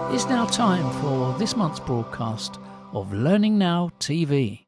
It's now time for this month's broadcast of Learning Now TV.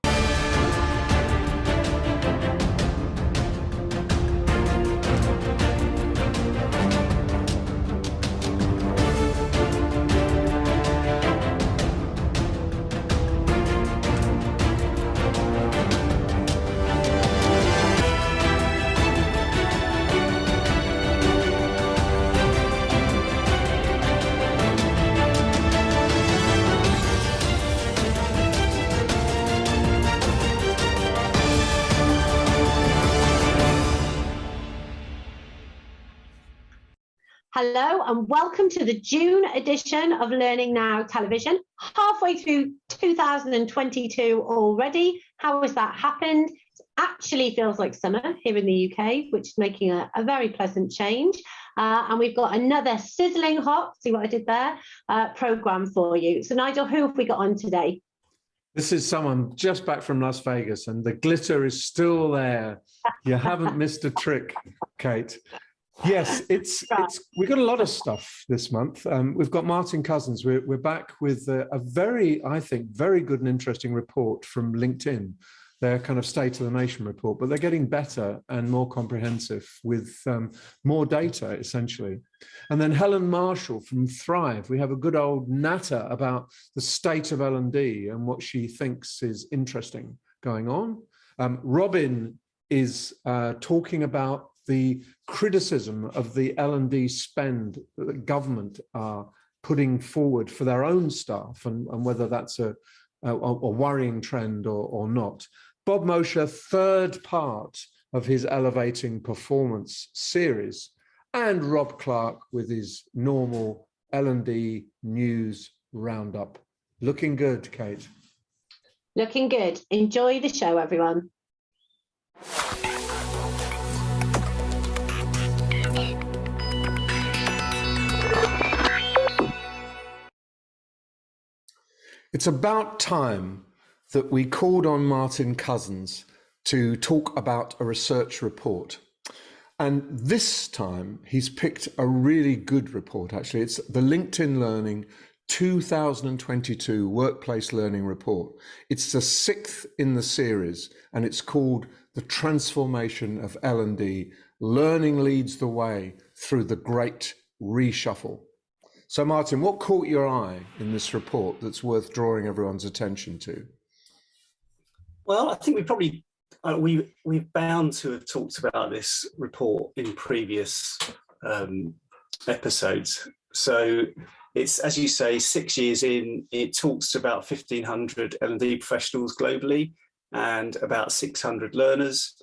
Hello and welcome to the June edition of Learning Now Television. Halfway through 2022 already. How has that happened? It actually feels like summer here in the UK, which is making a very pleasant change. And we've got another sizzling hot, see what I did there, programme for you. So Nigel, who have we got on today? This is someone just back from Las Vegas and the glitter is still there. You haven't missed a trick, Kate. Yes, we've got a lot of stuff this month. We've got Martin Cousins. We're back with a very, I think, very good and interesting report from LinkedIn, their kind of State of the Nation report, but they're getting better and more comprehensive with more data, essentially. And then Helen Marshall from Thrive. We have a good old natter about the state of L&D and what she thinks is interesting going on. Robin is talking about the criticism of the L&D spend that the government are putting forward for their own staff and whether that's a worrying trend or not. Bob Mosher, third part of his Elevating Performance series, and Rob Clark with his normal L&D news roundup. Looking good, Kate. Looking good. Enjoy the show, everyone. It's about time that we called on Martin Cousins to talk about a research report. And this time he's picked a really good report, actually. It's the LinkedIn Learning 2022 Workplace Learning Report. It's the sixth in the series, and it's called The Transformation of L&D. Learning leads the way through the Great Reshuffle. So, Martin, what caught your eye in this report that's worth drawing everyone's attention to? Well, I think we probably we're bound to have talked about this report in previous episodes. So it's, as you say, 6 years in. It talks to about 1,500 L&D professionals globally and about 600 learners.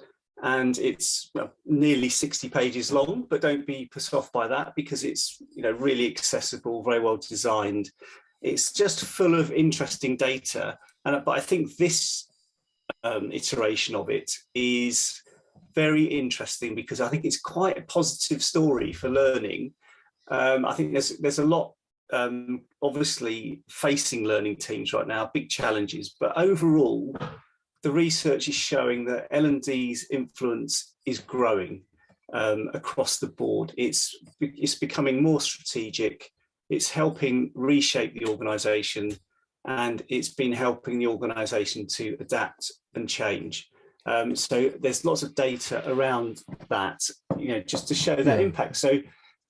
And it's nearly 60 pages long, but don't be put off by that because it's really accessible, very well designed. It's just full of interesting data. But I think this iteration of it is very interesting because I think it's quite a positive story for learning. I think there's a lot obviously facing learning teams right now, big challenges, but overall, the research is showing that L&D's influence is growing across the board. It's becoming more strategic. It's helping reshape the organisation, and it's been helping the organisation to adapt and change. So there's lots of data around that, just to show that impact. So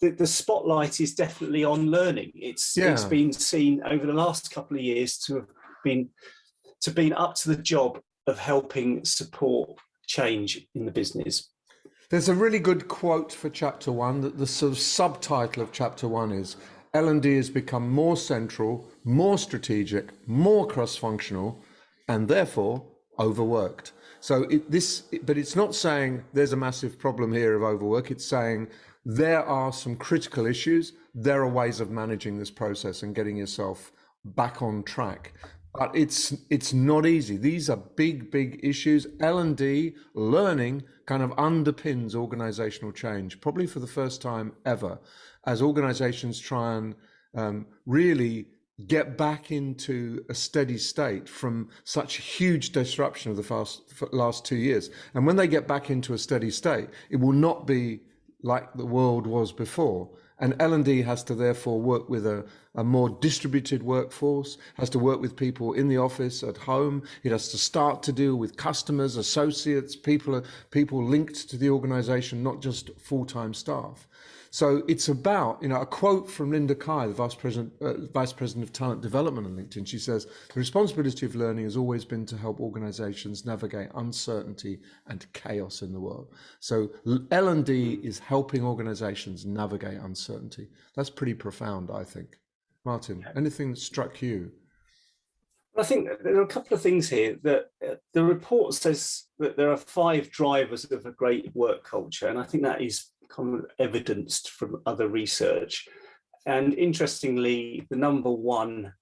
the spotlight is definitely on learning. It's been seen over the last couple of years to have been up to the job of helping support change in the business. There's a really good quote for chapter one, that the sort of subtitle of chapter one is L&D has become more central, more strategic, more cross-functional, and therefore overworked. So but it's not saying there's a massive problem here of overwork. It's saying there are some critical issues. There are ways of managing this process and getting yourself back on track. But it's not easy. These are big issues. L&D learning kind of underpins organizational change, probably for the first time ever, as organizations try and really get back into a steady state from such huge disruption of the last 2 years. And when they get back into a steady state, it will not be like the world was before. And L&D has to therefore work with a more distributed workforce, has to work with people in the office, at home. It has to start to deal with customers, associates, people linked to the organization, not just full-time staff. So it's about, a quote from Linda Kai, the Vice President of Talent Development on LinkedIn. She says, the responsibility of learning has always been to help organizations navigate uncertainty and chaos in the world. So L&D is helping organizations navigate uncertainty. That's pretty profound, I think. Martin, anything that struck you? I think there are a couple of things here that the report says that there are 5 drivers of a great work culture. And I think that is kind of evidenced from other research. And interestingly, the number one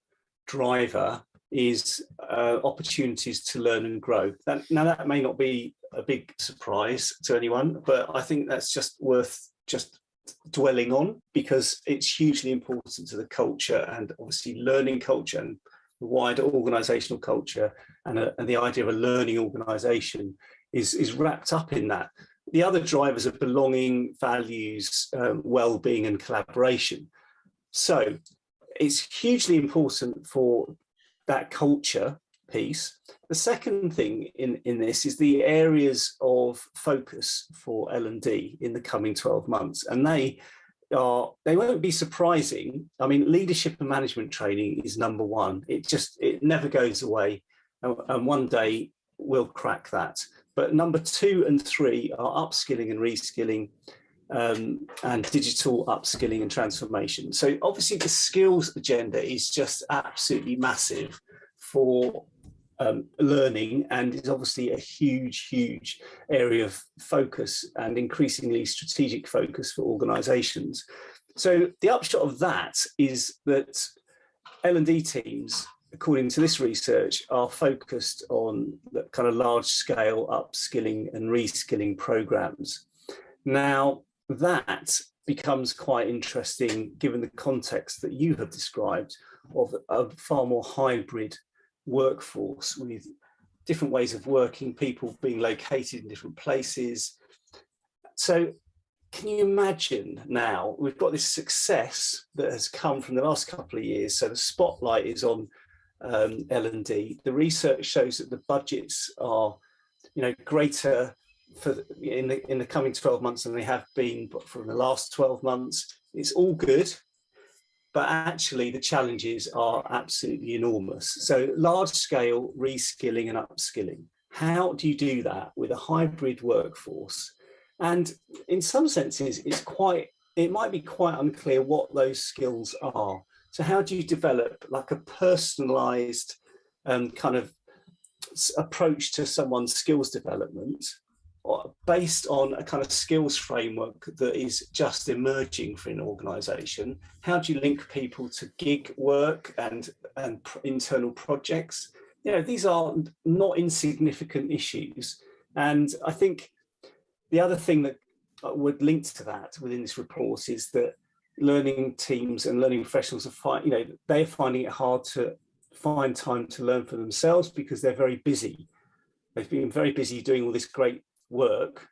driver is opportunities to learn and grow. Now, that may not be a big surprise to anyone, but I think that's just worth just dwelling on, because it's hugely important to the culture, and obviously learning culture and the wider organizational culture, and the idea of a learning organization is wrapped up in that. The other drivers are belonging, values, well-being and collaboration. So it's hugely important for that culture piece. The second thing in this is the areas of focus for L&D in the coming 12 months. And they won't be surprising. I mean, leadership and management training is number one. It never goes away. And one day we'll crack that. But number 2 and 3 are upskilling and reskilling, and digital upskilling and transformation. So obviously the skills agenda is just absolutely massive for learning, and is obviously a huge area of focus and increasingly strategic focus for organizations. So the upshot of that is that L&D teams, according to this research, are focused on the kind of large scale upskilling and reskilling programs. Now, that becomes quite interesting given the context that you have described of a far more hybrid workforce with different ways of working, people being located in different places. So can you imagine now, we've got this success that has come from the last couple of years. So the spotlight is on L&D. The research shows that the budgets are, greater in the coming 12 months than they have been from the last 12 months. It's all good, but actually the challenges are absolutely enormous. So large scale reskilling and upskilling. How do you do that with a hybrid workforce? And in some senses, it might be quite unclear what those skills are. So how do you develop like a personalized kind of approach to someone's skills development based on a kind of skills framework that is just emerging for an organization? How do you link people to gig work and internal projects? These are not insignificant issues. And I think the other thing that would link to that within this report is that learning teams and learning professionals are they're finding it hard to find time to learn for themselves because they're very busy. They've been very busy doing all this great work,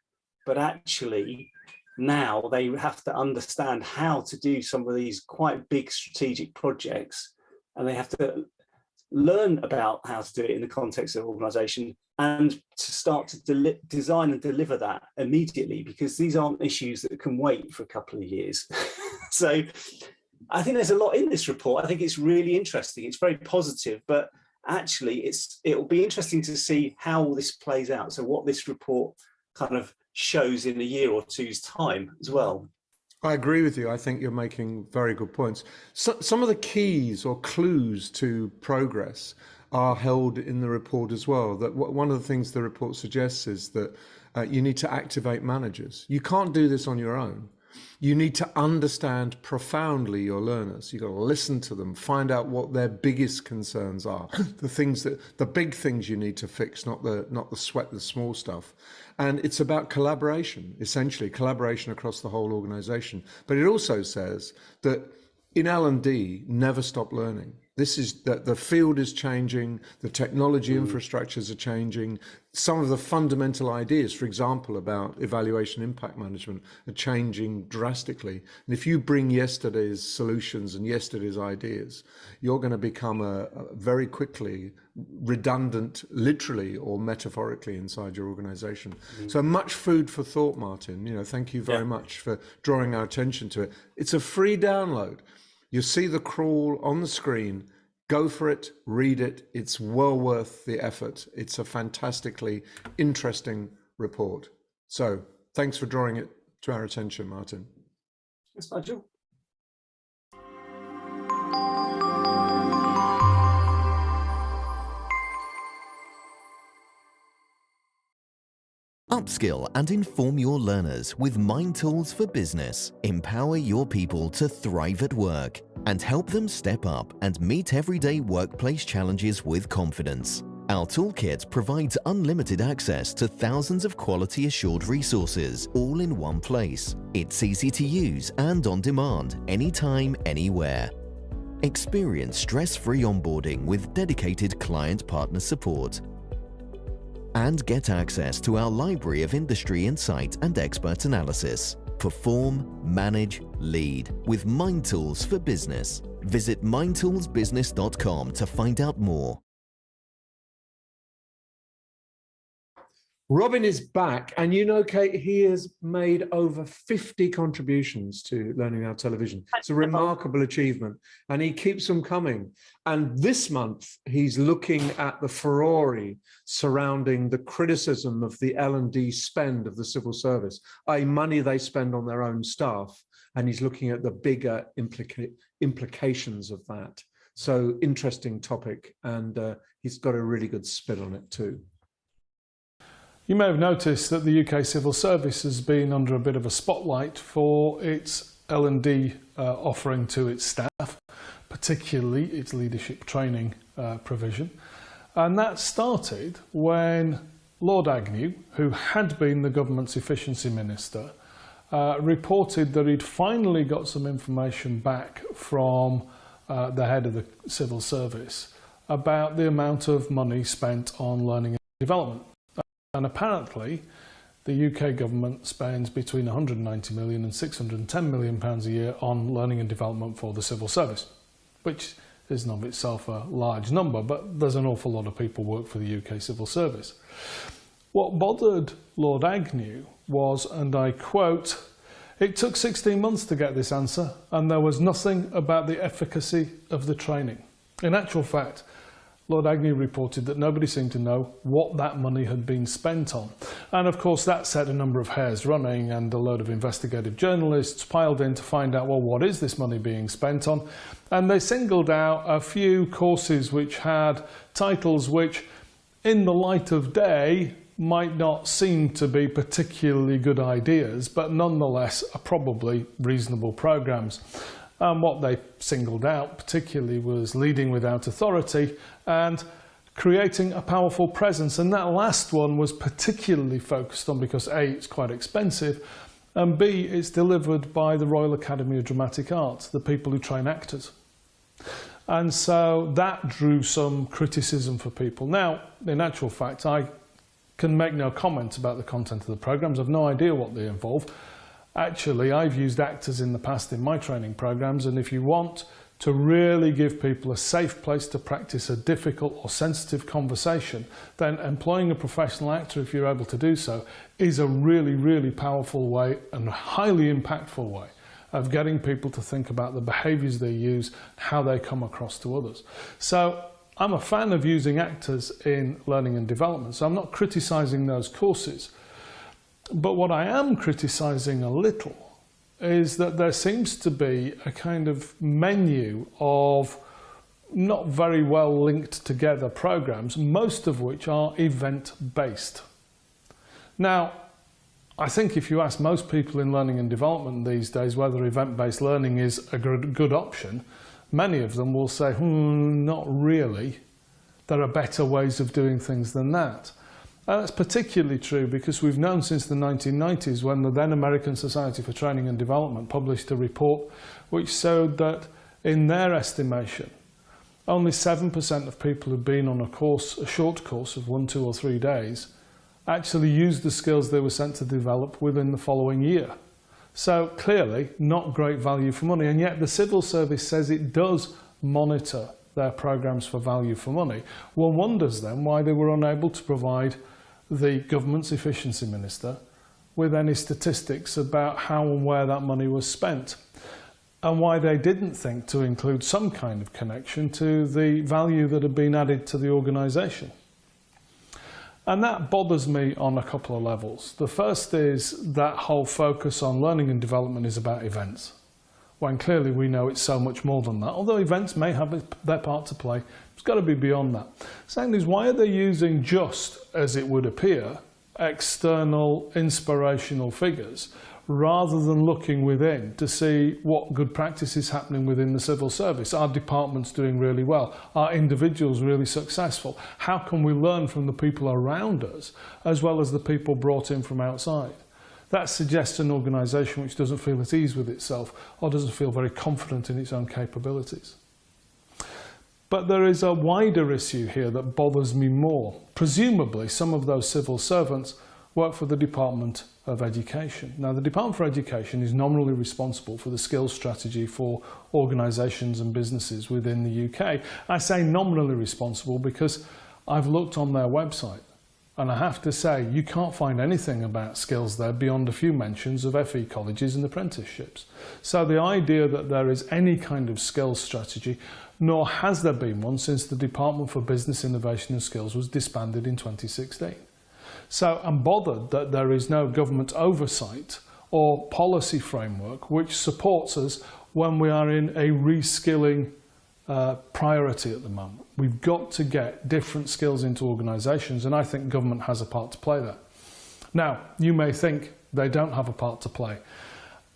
but actually now they have to understand how to do some of these quite big strategic projects, and they have to learn about how to do it in the context of organization and to start to design and deliver that immediately, because these aren't issues that can wait for a couple of years. So I think there's a lot in this report. I think it's really interesting. It's very positive, but actually it'll be interesting to see how all this plays out. So what this report kind of shows in a year or two's time as well. I agree with you. I think you're making very good points. Some of the keys or clues to progress are held in the report as well. That one of the things the report suggests is that you need to activate managers. You can't do this on your own. You need to understand profoundly your learners. You've got to listen to them, find out what their biggest concerns are, the big things you need to fix, not the sweat, the small stuff. And it's about collaboration, essentially collaboration across the whole organization. But it also says that in L&D, never stop learning. This is that the field is changing, the technology infrastructures are changing. Some of the fundamental ideas, for example, about evaluation impact management are changing drastically. And if you bring yesterday's solutions and yesterday's ideas, you're going to become a very quickly redundant, literally or metaphorically, inside your organization. So much food for thought, Martin. You know, thank you very much for drawing our attention to it. It's a free download. You see the crawl on the screen. Go for it, read it. It's well worth the effort. It's a fantastically interesting report. So thanks for drawing it to our attention, Martin. Yes, Nigel. Upskill and inform your learners with Mind Tools for Business. Empower your people to thrive at work and help them step up and meet everyday workplace challenges with confidence. Our toolkit provides unlimited access to thousands of quality assured resources, all in one place. It's easy to use and on demand, anytime, anywhere. Experience stress-free onboarding with dedicated client partner support. And get access to our library of industry insight and expert analysis. Perform, manage, lead with Mind Tools for Business. Visit mindtoolsbusiness.com to find out more. Robin is back, and you know, Kate, he has made over 50 contributions to Learning Now Television. It's a remarkable achievement, and he keeps them coming. And this month, he's looking at the furore surrounding the criticism of the L&D spend of the civil service, i.e. money they spend on their own staff, and he's looking at the bigger implications of that. So interesting topic, and he's got a really good spin on it too. You may have noticed that the UK Civil Service has been under a bit of a spotlight for its L&D offering to its staff, particularly its leadership training provision. And that started when Lord Agnew, who had been the government's efficiency minister, reported that he'd finally got some information back from the head of the civil service about the amount of money spent on learning and development. And apparently, the UK government spends between 190 million and 610 million pounds a year on learning and development for the civil service, which isn't of itself a large number, but there's an awful lot of people work for the UK civil service. What bothered Lord Agnew was, and I quote, "It took 16 months to get this answer, and there was nothing about the efficacy of the training." In actual fact, Lord Agnew reported that nobody seemed to know what that money had been spent on. And of course that set a number of hairs running, and a load of investigative journalists piled in to find out, well, what is this money being spent on? And they singled out a few courses which had titles which, in the light of day, might not seem to be particularly good ideas, but nonetheless are probably reasonable programs. And what they singled out particularly was Leading Without Authority and Creating a Powerful Presence. And that last one was particularly focused on because A, it's quite expensive, and B, it's delivered by the Royal Academy of Dramatic Art, the people who train actors. And so that drew some criticism for people. Now, in actual fact, I can make no comment about the content of the programmes. I've no idea what they involve. Actually, I've used actors in the past in my training programs, and if you want to really give people a safe place to practice a difficult or sensitive conversation, then employing a professional actor, if you're able to do so, is a really, really powerful way and highly impactful way of getting people to think about the behaviours they use, how they come across to others. So I'm a fan of using actors in learning and development, so I'm not criticising those courses. But what I am criticising a little is that there seems to be a kind of menu of not very well linked together programs, most of which are event-based. Now, I think if you ask most people in learning and development these days whether event-based learning is a good option, many of them will say, not really. There are better ways of doing things than that. And that's particularly true because we've known since the 1990s when the then American Society for Training and Development published a report which showed that in their estimation, only 7% of people who've been on a short course of 1, 2 or 3 days actually used the skills they were sent to develop within the following year. So clearly not great value for money, and yet the civil service says it does monitor their programmes for value for money. One wonders then why they were unable to provide the government's efficiency minister with any statistics about how and where that money was spent, and why they didn't think to include some kind of connection to the value that had been added to the organisation. And that bothers me on a couple of levels. The first is that whole focus on learning and development is about events, when clearly we know it's so much more than that. Although events may have their part to play, it's got to be beyond that. Second is, why are they using just, as it would appear, external inspirational figures, rather than looking within to see what good practice is happening within the civil service? Are departments doing really well? Are individuals really successful? How can we learn from the people around us as well as the people brought in from outside? That suggests an organisation which doesn't feel at ease with itself or doesn't feel very confident in its own capabilities. But there is a wider issue here that bothers me more. Presumably, some of those civil servants work for the Department of Education. Now, the Department for Education is nominally responsible for the skills strategy for organisations and businesses within the UK. I say nominally responsible because I've looked on their website, and I have to say you can't find anything about skills there beyond a few mentions of FE colleges and apprenticeships. So the idea that there is any kind of skills strategy, nor has there been one since the Department for Business Innovation and Skills was disbanded in 2016. So I'm bothered that there is no government oversight or policy framework which supports us when we are in a reskilling priority at the moment. We've got to get different skills into organisations, and I think government has a part to play there. Now, you may think they don't have a part to play.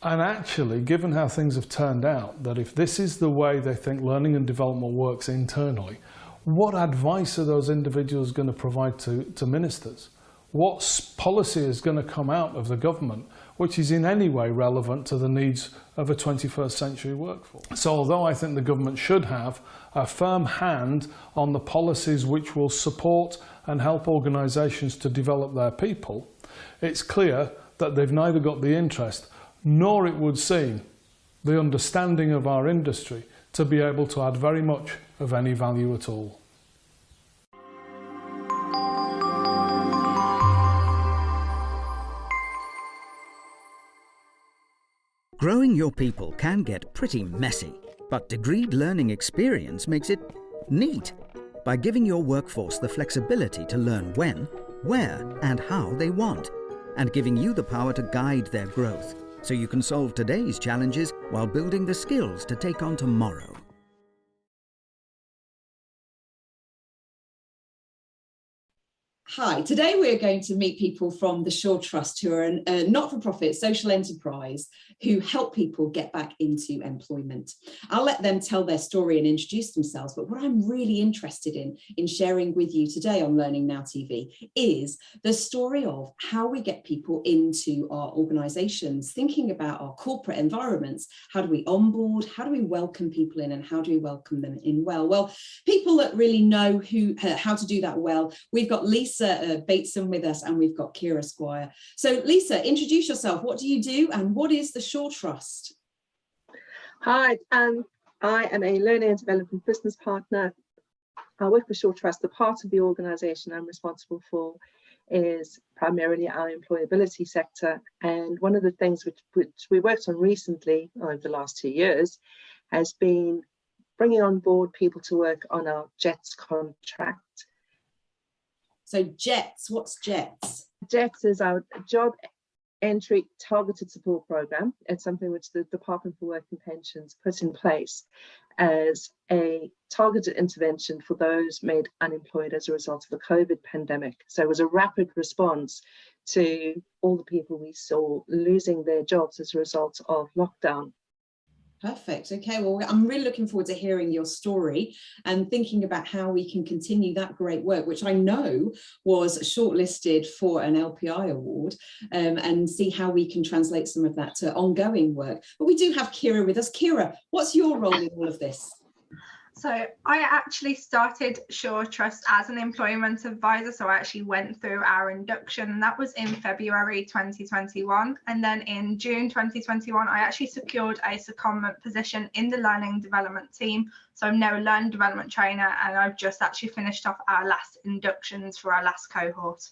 And actually, given how things have turned out, that if this is the way they think learning and development works internally, what advice are those individuals going to provide to ministers? What policy is going to come out of the government which is in any way relevant to the needs of a 21st century workforce? So although I think the government should have a firm hand on the policies which will support and help organisations to develop their people, it's clear that they've neither got the interest nor, it would seem, the understanding of our industry to be able to add very much of any value at all. Growing your people can get pretty messy, but degreed learning experience makes it neat by giving your workforce the flexibility to learn when, where, and how they want, and giving you the power to guide their growth so you can solve today's challenges while building the skills to take on tomorrow. Hi, today we're going to meet people from the Shaw Trust, who are a not-for-profit social enterprise who help people get back into employment. I'll let them tell their story and introduce themselves, but what I'm really interested in sharing with you today on Learning Now TV is the story of how we get people into our organisations, thinking about our corporate environments. How do we onboard? How do we welcome people in, and how do we welcome them in well? Well, people that really know how to do that well, we've got Lisa Bateson with us, and we've got Kira Squire. So Lisa, introduce yourself. What do you do, and what is the Shaw Trust? Hi, I am a learning and development business partner. I work for Shaw Trust. The part of the organisation I'm responsible for is primarily our employability sector, and one of the things which we worked on recently over the last 2 years has been bringing on board people to work on our JETS contract. So JETS, what's JETS? JETS is our Job Entry Targeted Support Programme. It's something which the Department for Work and Pensions put in place as a targeted intervention for those made unemployed as a result of the COVID pandemic. So it was a rapid response to all the people we saw losing their jobs as a result of lockdown. Perfect. Okay, well, I'm really looking forward to hearing your story and thinking about how we can continue that great work, which I know was shortlisted for an LPI award, and see how we can translate some of that to ongoing work. But we do have Kira with us. Kira, what's your role in all of this? So I actually started Sure Trust as an employment advisor. So I actually went through our induction, and that was in February 2021. And then in June 2021, I actually secured a secondment position in the learning development team. So I'm now a learning development trainer, and I've just actually finished off our last inductions for our last cohort.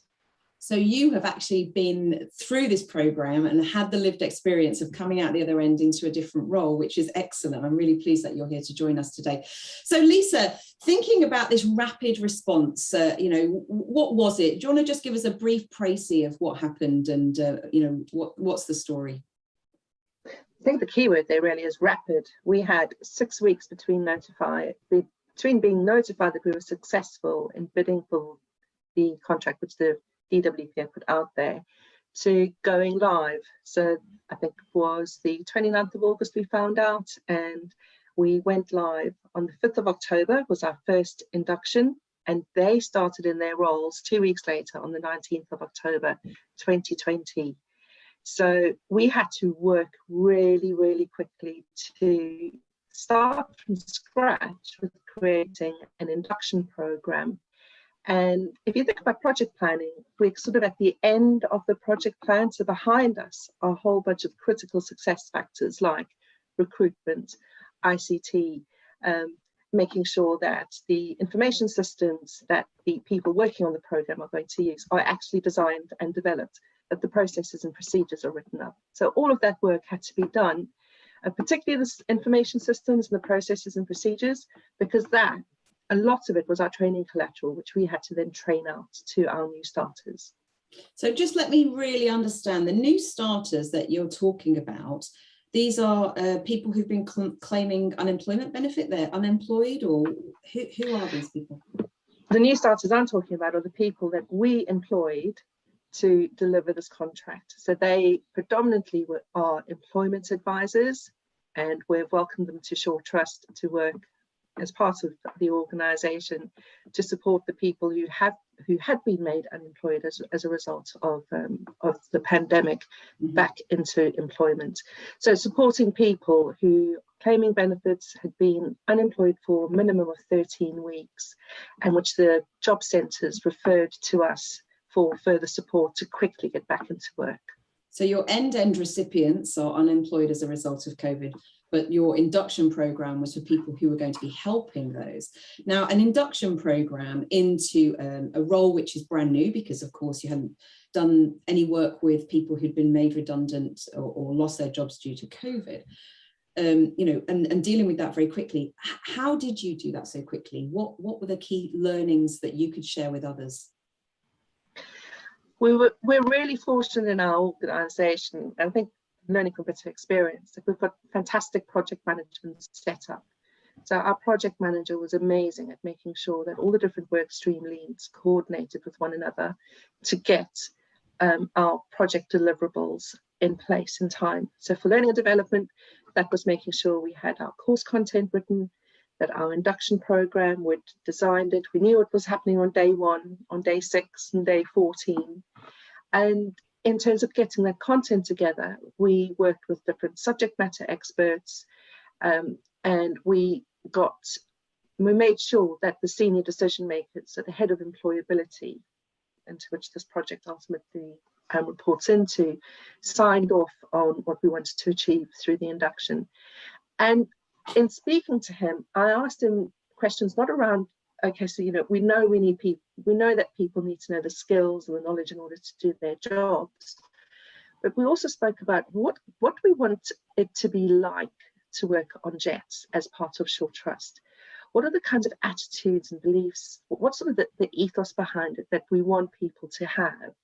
So you have actually been through this program and had the lived experience of coming out the other end into a different role, which is excellent. I'm really pleased that you're here to join us today. So Lisa, thinking about this rapid response, what was it? Do you want to just give us a brief précis of what happened and, what's the story? I think the key word there really is rapid. We had 6 weeks between being notified that we were successful in bidding for the contract, which the DWP put out there, to going live. So I think it was the 29th of August we found out, and we went live on the 5th of October was our first induction, and they started in their roles 2 weeks later on the 19th of October 2020. So we had to work really, really quickly to start from scratch with creating an induction program. And if you think about project planning, we're sort of at the end of the project plan. So behind us are a whole bunch of critical success factors like recruitment, ICT, making sure that the information systems that the people working on the program are going to use are actually designed and developed, that the processes and procedures are written up. So all of that work had to be done, particularly the information systems and the processes and procedures, because a lot of it was our training collateral, which we had to then train out to our new starters. So just let me really understand, the new starters that you're talking about, these are people who've been claiming unemployment benefit, they're unemployed, or who are these people? The new starters I'm talking about are the people that we employed to deliver this contract. So they predominantly are employment advisors, and we've welcomed them to Sure Trust to work as part of the organisation to support the people who had been made unemployed as a result of the pandemic back into employment. So supporting people who claiming benefits had been unemployed for a minimum of 13 weeks, and which the job centres referred to us for further support to quickly get back into work. So your end-to-end recipients are unemployed as a result of COVID, but your induction program was for people who were going to be helping those. Now, an induction program into a role which is brand new, because of course you hadn't done any work with people who'd been made redundant or lost their jobs due to COVID, and dealing with that very quickly. How did you do that so quickly? What were the key learnings that you could share with others? We're really fortunate in our organisation. I think learning from bitter experience, that we've got fantastic project management set up. So our project manager was amazing at making sure that all the different work stream leads coordinated with one another to get our project deliverables in place in time. So for learning and development, that was making sure we had our course content written, that our induction program, we'd designed it, we knew what was happening on day 1, on day 6 and day 14. And in terms of getting that content together, we worked with different subject matter experts, and we made sure that the senior decision makers at the head of employability, into which this project ultimately reports into, signed off on what we wanted to achieve through the induction. And in speaking to him, I asked him questions not around, okay, so we know we need people, we know that people need to know the skills and the knowledge in order to do their jobs, but we also spoke about what we want it to be like to work on JETS as part of Sure Trust. What are the kinds of attitudes and beliefs, what's sort of the ethos behind it that we want people to have,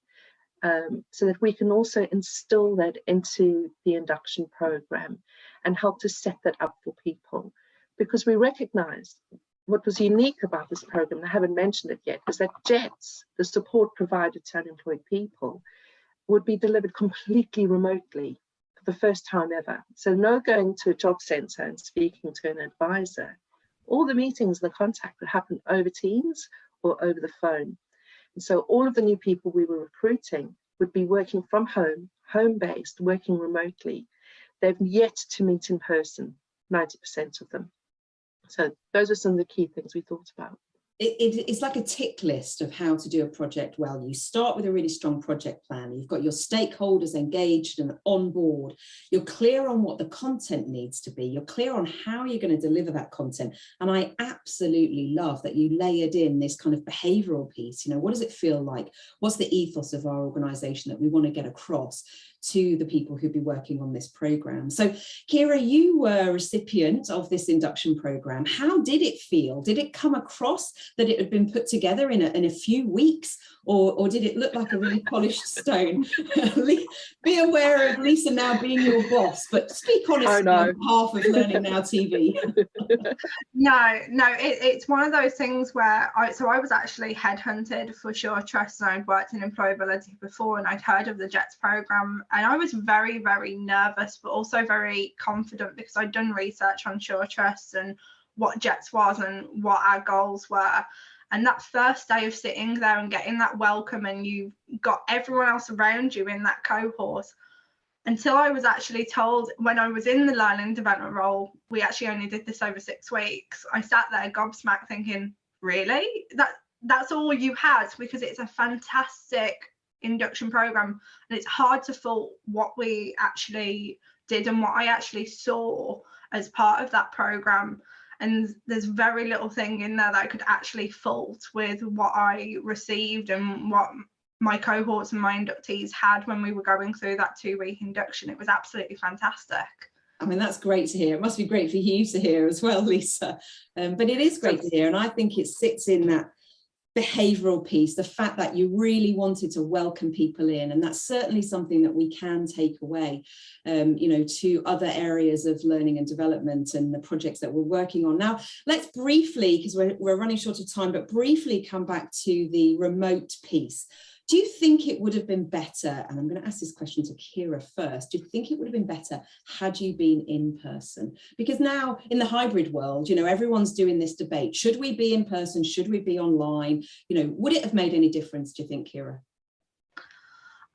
so that we can also instill that into the induction program and help to set that up for people. Because we recognise what was unique about this program, and I haven't mentioned it yet, is that JETS, the support provided to unemployed people, would be delivered completely remotely for the first time ever. So no going to a job centre and speaking to an advisor. All the meetings and the contact would happen over Teams or over the phone. And so all of the new people we were recruiting would be working from home, home-based, working remotely. They've yet to meet in person, 90% of them. So those are some of the key things we thought about. It's like a tick list of how to do a project well. You start with a really strong project plan. You've got your stakeholders engaged and on board. You're clear on what the content needs to be. You're clear on how you're going to deliver that content. And I absolutely love that you layered in this kind of behavioural piece. You know, what does it feel like? What's the ethos of our organisation that we want to get across to the people who'd be working on this programme? So Kira, you were a recipient of this induction programme. How did it feel? Did it come across that it had been put together in a few weeks, or did it look like a really polished stone? Be aware of Lisa now being your boss, but speak honestly on behalf of Learning Now TV. No, it's one of those things where I was actually headhunted for Sure Trust, and I'd worked in employability before, and I'd heard of the JETS programme, and I was very, very nervous, but also very confident because I'd done research on Sure Trust and what JETS was and what our goals were. And that first day of sitting there and getting that welcome, and you've got everyone else around you in that cohort, until I was actually told when I was in the learning development role, we actually only did this over 6 weeks. I sat there gobsmacked thinking, really? That's all you had? Because it's a fantastic induction program, and it's hard to fault what we actually did and what I actually saw as part of that program. And there's very little thing in there that I could actually fault with what I received and what my cohorts and my inductees had when we were going through that 2-week induction. It was absolutely fantastic. I mean, that's great to hear. It must be great for you to hear as well, Lisa. But it is great to hear. And I think it sits in that behavioural piece, the fact that you really wanted to welcome people in, and that's certainly something that we can take away to other areas of learning and development and the projects that we're working on. Now let's briefly, because we're running short of time, but briefly come back to the remote piece. Do you think it would have been better, and I'm going to ask this question to Kira first, do you think it would have been better had you been in person? Because now in the hybrid world, everyone's doing this debate. Should we be in person? Should we be online? Would it have made any difference, do you think, Kira?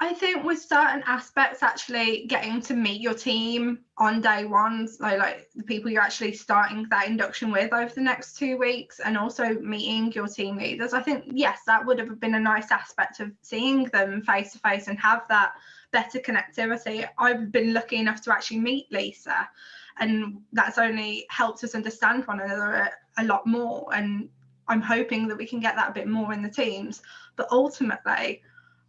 I think with certain aspects, actually getting to meet your team on day one, like the people you're actually starting that induction with over the next 2 weeks, and also meeting your team leaders, I think, yes, that would have been a nice aspect of seeing them face to face and have that better connectivity. I've been lucky enough to actually meet Lisa, and that's only helped us understand one another a lot more. And I'm hoping that we can get that a bit more in the teams. But ultimately,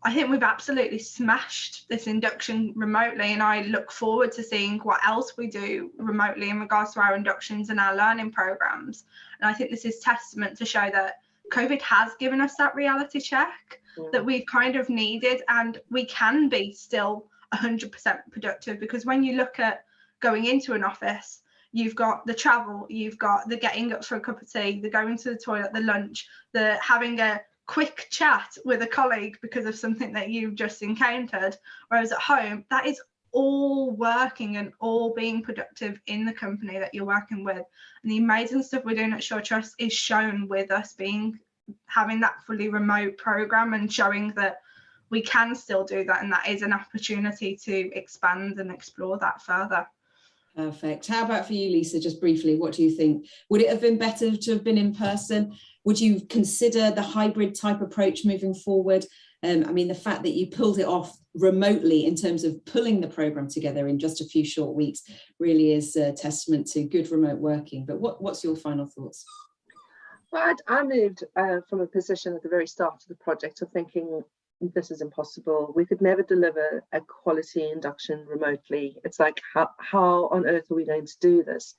I think we've absolutely smashed this induction remotely, and I look forward to seeing what else we do remotely in regards to our inductions and our learning programs. And I think this is testament to show that COVID has given us that reality check that we've kind of needed, and we can be still 100% productive. Because when you look at going into an office, you've got the travel, you've got the getting up for a cup of tea, the going to the toilet, the lunch, the having a quick chat with a colleague because of something that you've just encountered. Whereas at home, that is all working and all being productive in the company that you're working with. And the amazing stuff we're doing at Sure Trust is shown with us having that fully remote program, and showing that we can still do that, and that is an opportunity to expand and explore that further. Perfect. How about for you, Lisa, just briefly, what do you think? Would it have been better to have been in person? Would you consider the hybrid type approach moving forward? I mean, the fact that you pulled it off remotely in terms of pulling the program together in just a few short weeks really is a testament to good remote working. But what's your final thoughts? Well, I moved from a position at the very start of the project of thinking, this is impossible. We could never deliver a quality induction remotely. It's like, how on earth are we going to do this?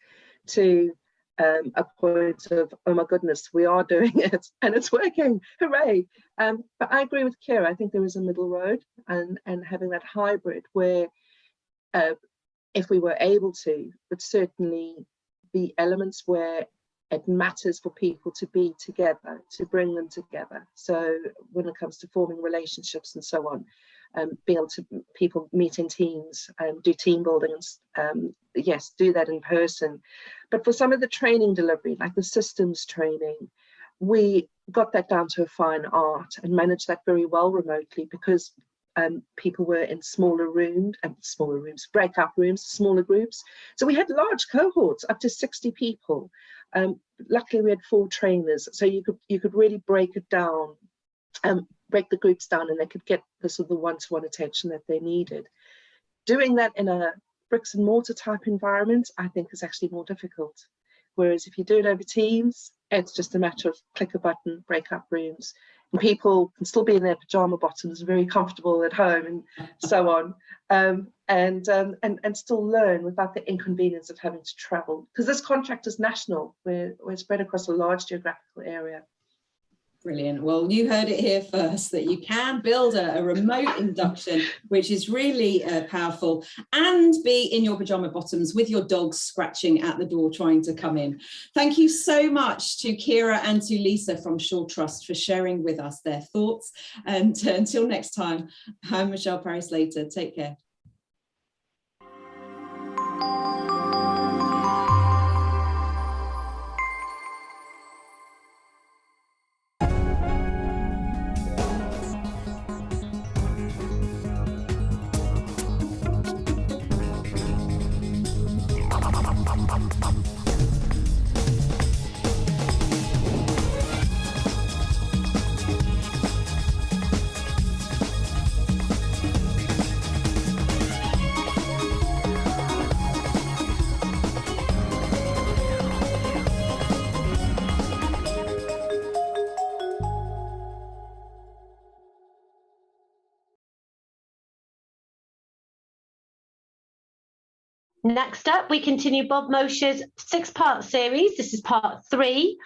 To a point of, oh my goodness, we are doing it and it's working, hooray. But I agree with Kira. I think there is a middle road, and having that hybrid where if we were able to, but certainly the elements where it matters for people to be together, to bring them together. So when it comes to forming relationships and so on, being able to people meet in teams and do team building, and yes, do that in person. But for some of the training delivery, like the systems training, we got that down to a fine art and managed that very well remotely, because people were in smaller rooms, breakout rooms, smaller groups. So we had large cohorts, up to 60 people. Luckily, we had 4 trainers, so you could really break it down, break the groups down, and they could get the sort of the one-to-one attention that they needed. Doing that in a bricks and mortar type environment, I think, is actually more difficult. Whereas if you do it over Teams, it's just a matter of click a button, breakout rooms, and people can still be in their pajama bottoms, very comfortable at home, and so on, and still learn without the inconvenience of having to travel. Because this contract is national, we're spread across a large geographical area. Brilliant. Well, you heard it here first, that you can build a remote induction, which is really powerful, and be in your pajama bottoms with your dogs scratching at the door trying to come in. Thank you so much to Kira and to Lisa from Shaw Trust for sharing with us their thoughts. And until next time, I'm Michelle Parry-Slater. Take care. Next up, we continue Bob Mosher's 6-part series. This is part 3,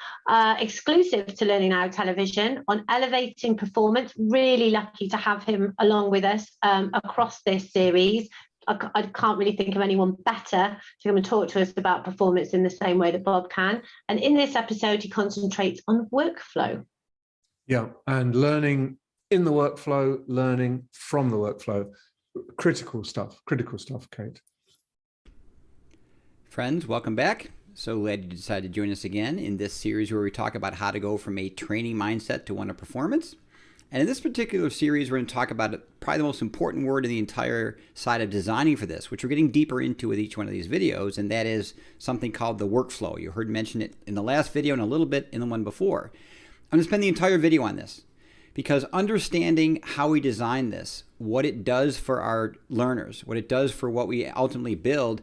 exclusive to Learning Now Television, on elevating performance. Really lucky to have him along with us across this series. I can't really think of anyone better to come and talk to us about performance in the same way that Bob can. And in this episode, he concentrates on workflow. Yeah, and learning in the workflow, learning from the workflow. Critical stuff, Kate. Friends, welcome back. So glad you decided to join us again in this series where we talk about how to go from a training mindset to one of performance. And in this particular series, we're going to talk about probably the most important word in the entire side of designing for this, which we're getting deeper into with each one of these videos, and that is something called the workflow. You heard mention it in the last video and a little bit in the one before. I'm going to spend the entire video on this because understanding how we design this, what it does for our learners, what it does for what we ultimately build,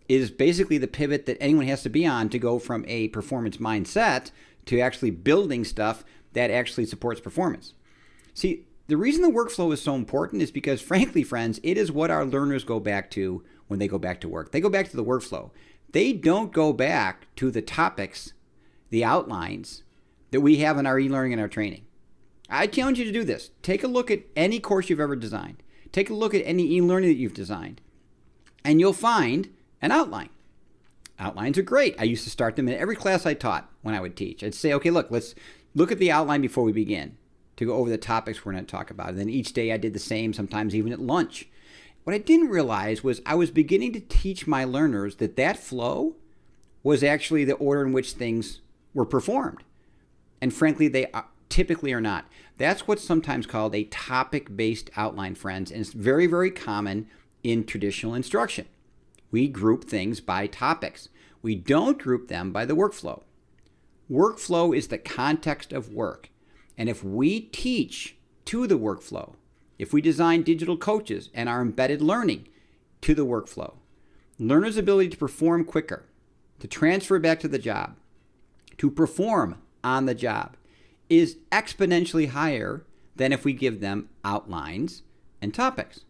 is basically the pivot that anyone has to be on to go from a performance mindset to actually building stuff that actually supports performance. See, the reason the workflow is so important is because, frankly, friends, it is what our learners go back to when they go back to work. They go back to the workflow. They don't go back to the topics, the outlines that we have in our e-learning and our training. I challenge you to do this. Take a look at any course you've ever designed. Take a look at any e-learning that you've designed, and you'll find an outline. Outlines are great. I used to start them in every class I taught when I would teach. I'd say, okay, look, let's look at the outline before we begin to go over the topics we're going to talk about. And then each day I did the same, sometimes even at lunch. What I didn't realize was I was beginning to teach my learners that flow was actually the order in which things were performed. And frankly, they typically are not. That's what's sometimes called a topic-based outline, friends. And it's very, very common in traditional instruction. We group things by topics. We don't group them by the workflow. Workflow is the context of work. And if we teach to the workflow, if we design digital coaches and our embedded learning to the workflow, learners' ability to perform quicker, to transfer back to the job, to perform on the job is exponentially higher than if we give them outlines and topics.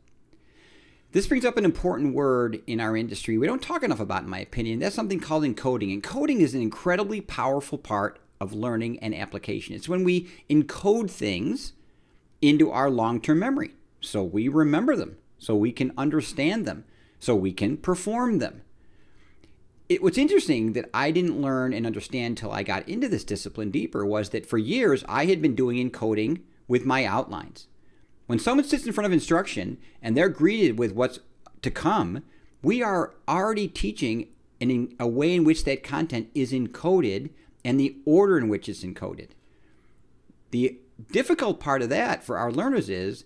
This brings up an important word in our industry we don't talk enough about, in my opinion. That's something called encoding. Encoding is an incredibly powerful part of learning and application. It's when we encode things into our long-term memory so we remember them, so we can understand them, so we can perform them. What's interesting that I didn't learn and understand until I got into this discipline deeper was that for years I had been doing encoding with my outlines. When someone sits in front of instruction and they're greeted with what's to come, we are already teaching in a way in which that content is encoded and the order in which it's encoded. The difficult part of that for our learners is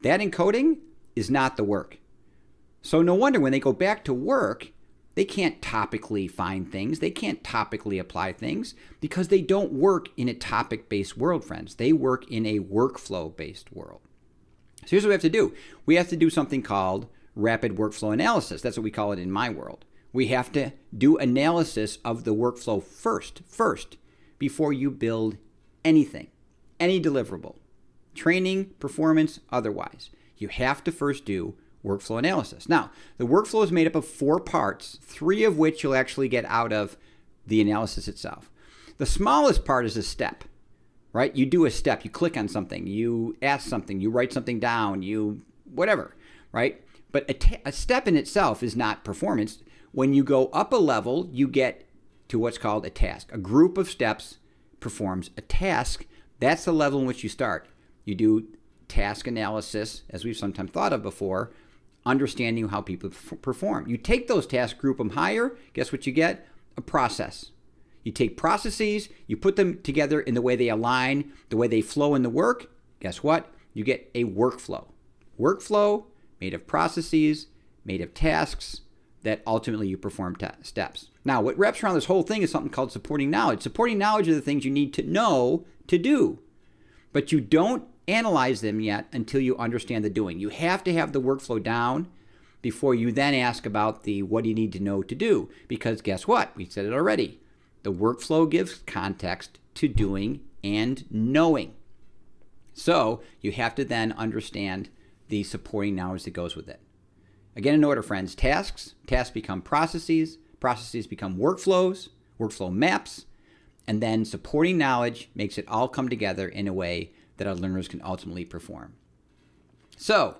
That encoding is not the work. So no wonder when they go back to work, they can't topically find things. They can't topically apply things because they don't work in a topic-based world, friends. They work in a workflow-based world. So here's what we have to do. We have to do something called rapid workflow analysis. That's what we call it in my world. We have to do analysis of the workflow first, before you build anything, any deliverable, training, performance, otherwise. You have to first do workflow analysis. Now, the workflow is made up of 4 parts, 3 of which you'll actually get out of the analysis itself. The smallest part is a step, right? You do a step, you click on something, you ask something, you write something down, you whatever, right? But a step in itself is not performance. When you go up a level, you get to what's called a task. A group of steps performs a task. That's the level in which you start. You do task analysis, as we've sometimes thought of before, understanding how people perform. You take those tasks, group them higher, guess what you get? A process. You take processes, you put them together in the way they align, the way they flow in the work, guess what? You get a workflow. Workflow made of processes, made of tasks, that ultimately you perform steps. Now, what wraps around this whole thing is something called supporting knowledge. Supporting knowledge are the things you need to know to do, but you don't analyze them yet until you understand the doing. You have to have the workflow down before you then ask about the what do you need to know to do, because guess what? We said it already. The workflow gives context to doing and knowing. So you have to then understand the supporting knowledge that goes with it. Again, in order, friends, tasks become processes become workflows, workflow maps, and then supporting knowledge makes it all come together in a way that our learners can ultimately perform. So,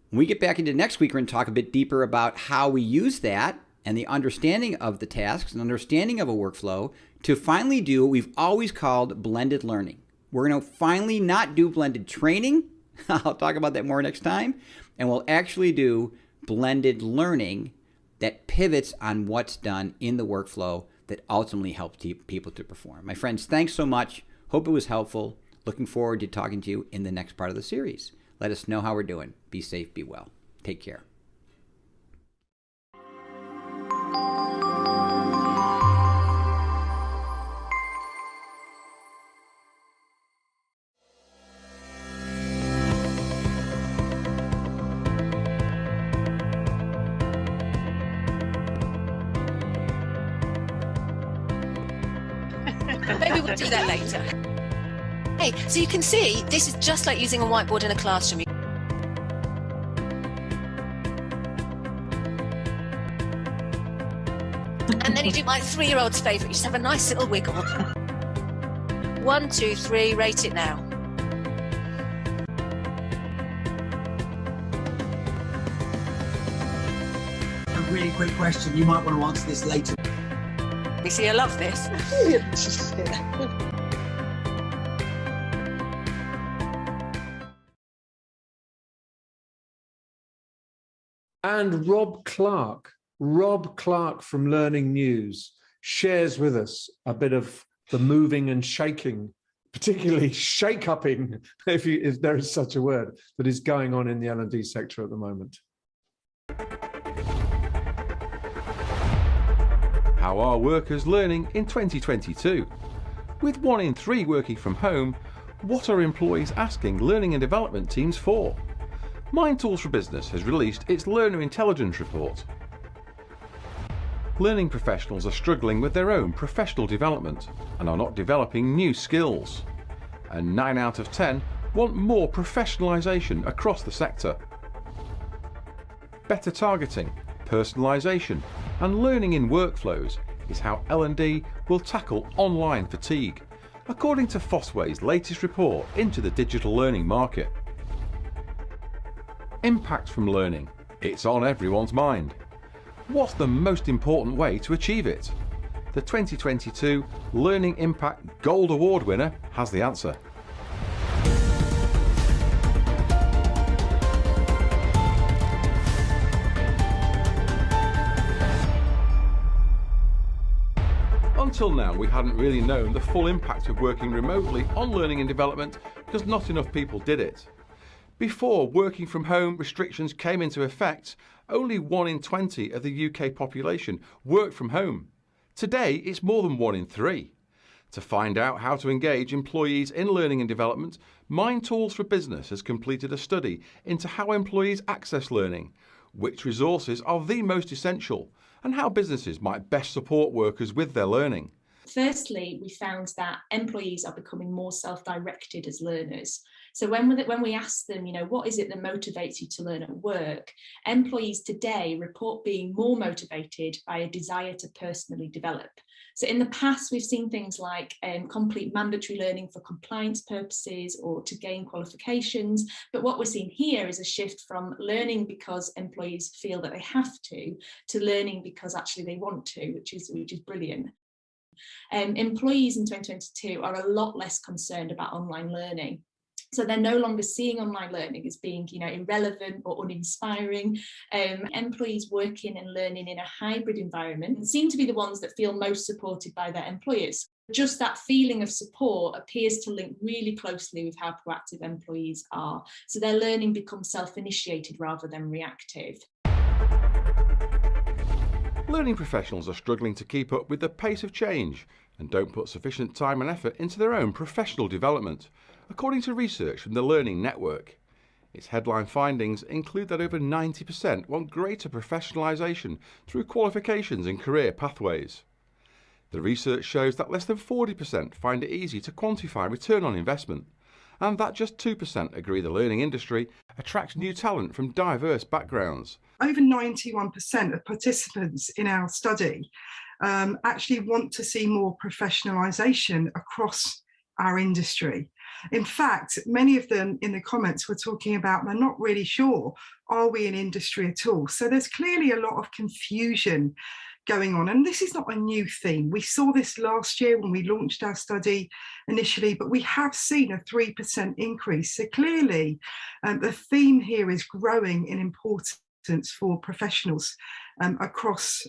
when we get back into next week, we're going to talk a bit deeper about how we use that and the understanding of the tasks and understanding of a workflow to finally do what we've always called blended learning. We're going to finally not do blended training. I'll talk about that more next time. And we'll actually do blended learning that pivots on what's done in the workflow that ultimately helps people to perform. My friends, thanks so much. Hope it was helpful. Looking forward to talking to you in the next part of the series. Let us know how we're doing. Be safe, be well. Take care. Maybe we'll do that later. Hey, so you can see, this is just like using a whiteboard in a classroom. And then you do my 3-year-old's favourite, you just have a nice little wiggle. 1, 2, 3, rate it now. A really quick question, you might want to answer this later. You see, I love this. And Rob Clark from Learning News shares with us a bit of the moving and shaking, particularly shake-upping, if there is such a word, that is going on in the L&D sector at the moment. How are workers learning in 2022? With 1 in 3 working from home, what are employees asking learning and development teams for? Mind Tools for Business has released its Learner Intelligence Report. Learning professionals are struggling with their own professional development and are not developing new skills. And 9 out of 10 want more professionalisation across the sector. Better targeting, personalisation and learning in workflows is how L&D will tackle online fatigue, according to Fosway's latest report into the digital learning market. Impact from learning. It's on everyone's mind. What's the most important way to achieve it? The 2022 Learning Impact Gold Award winner has the answer. Until now, we hadn't really known the full impact of working remotely on learning and development because not enough people did it. Before working from home restrictions came into effect, only 1 in 20 of the UK population worked from home. Today, it's more than 1 in 3. To find out how to engage employees in learning and development, Mind Tools for Business has completed a study into how employees access learning, which resources are the most essential, and how businesses might best support workers with their learning. Firstly, we found that employees are becoming more self-directed as learners. So when we ask them, what is it that motivates you to learn at work? Employees today report being more motivated by a desire to personally develop. So in the past, we've seen things like complete mandatory learning for compliance purposes or to gain qualifications. But what we're seeing here is a shift from learning because employees feel that they have to learning because actually they want to, which is brilliant. Employees in 2022 are a lot less concerned about online learning. So they're no longer seeing online learning as being, irrelevant or uninspiring. Employees working and learning in a hybrid environment seem to be the ones that feel most supported by their employers. Just that feeling of support appears to link really closely with how proactive employees are. So their learning becomes self-initiated rather than reactive. Learning professionals are struggling to keep up with the pace of change and don't put sufficient time and effort into their own professional development, according to research from the Learning Network. Its headline findings include that over 90% want greater professionalisation through qualifications and career pathways. The research shows that less than 40% find it easy to quantify return on investment, and that just 2% agree the learning industry attracts new talent from diverse backgrounds. Over 91% of participants in our study actually want to see more professionalisation across our industry. In fact, many of them in the comments were talking about they're not really sure, are we in industry at all? So there's clearly a lot of confusion going on. And this is not a new theme. We saw this last year when we launched our study initially, but we have seen a 3% increase. So clearly the theme here is growing in importance for professionals across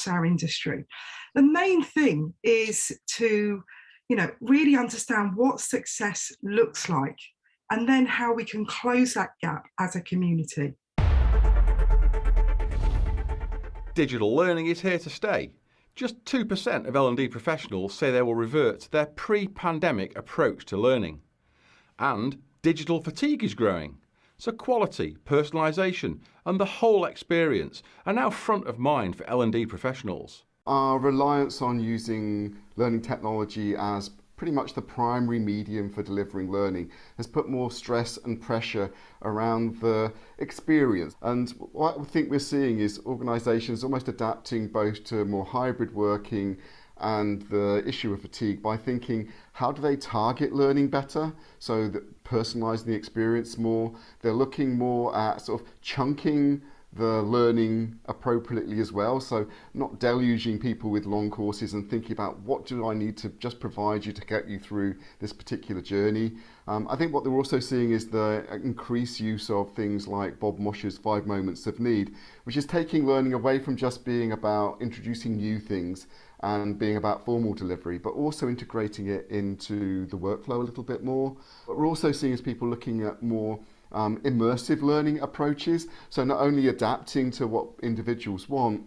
our industry. The main thing is to really understand what success looks like and then how we can close that gap as a community. Digital learning is here to stay. Just 2% of L&D professionals say they will revert to their pre-pandemic approach to learning. And digital fatigue is growing. So quality, personalisation and the whole experience are now front of mind for L&D professionals. Our reliance on using learning technology as pretty much the primary medium for delivering learning has put more stress and pressure around the experience. And what I think we're seeing is organisations almost adapting both to more hybrid working and the issue of fatigue by thinking, how do they target learning better so that personalising the experience more? They're looking more at sort of chunking the learning appropriately as well, so not deluging people with long courses and thinking about what do I need to just provide you to get you through this particular journey. I think what they're also seeing is the increased use of things like Bob Mosher's 5 moments of need, which is taking learning away from just being about introducing new things and being about formal delivery, but also integrating it into the workflow a little bit more. What we're also seeing is people looking at more immersive learning approaches, so not only adapting to what individuals want